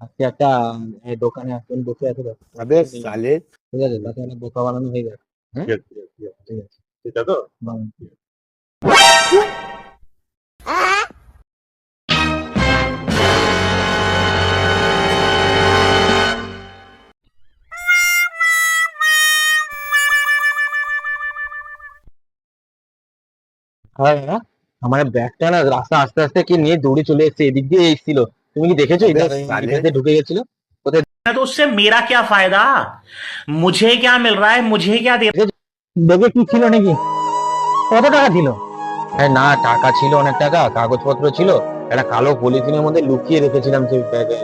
আজকে একটা দোকানে একজন বসে আছে তো, अबे साले। ঠিক আছে, তাকে অনেক বোকা বানানো হয়ে গেছে। হ্যাঁ, ঠিক আছে। এটা তো বানানো। হ্যাঁ হ্যাঁ, আমার ব্যাগটা না রাস্তা আস্তে আস্তে কি নিয়ে দৌড়ে চলে এসেছে, এদিক দিয়ে এসেছিল। তুমি কি দেখেছো? अबे साले। এই ঢুকে গেছিল কোথায়? तो उससे मेरा क्या फायदा। मुझे क्या मिल रहा है, मुझे क्या दे। ব্যাগে কি ছিল নাকি? কত টাকা ছিল? আরে না, টাকা ছিল অনেক টাকা, কাগজপত্র ছিল। একটা কালো পলিথিনের মধ্যে লুকিয়ে রেখেছিলাম সেই ব্যাগে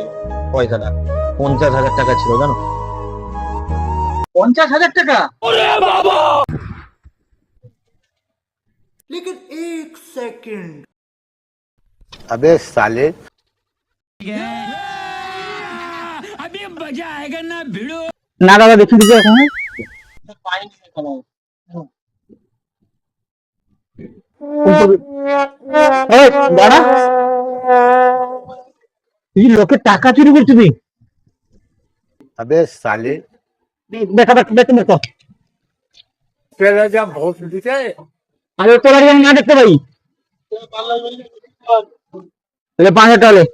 পয়সাটা। 50,000 টাকা ছিল, জানো? 50,000 টাকা! अबे साले। না দাদা, দেখি দিকে এখন। এই, দাঁড়া। তুই লোকের টাকা চুরি করছিস? अबे साले। দেখা দেখ, দেখতে দেখো। तेरा क्या बहुत दिखे। আরে তোরা যেন না দেখতে পাই। তাহলে 5,000 টাকা লে।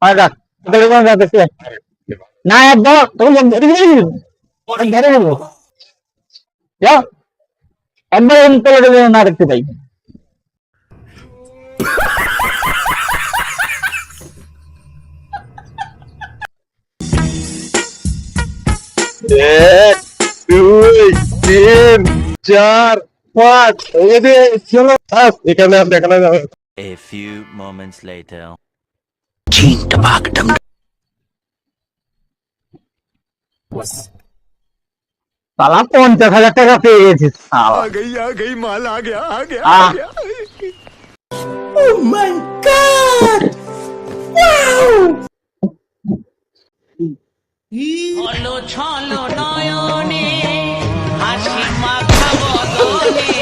5,000 তাহলে কোন রাত দেখতে না, একদম তখন ধরে নেবো। যাও, একবার তোরা যেন না দেখতে পাই। এক, দুই, তিন, চার, পাঁচ, এই যে চলো এখানে আর দেখানো যাবে। A few moments later. সালা 50,000 টাকা পেয়ে গেছিস সালা। आ गई माल आ गया आ गया আহ, হলো ছলো নয়নে হাসি মাখা বদনে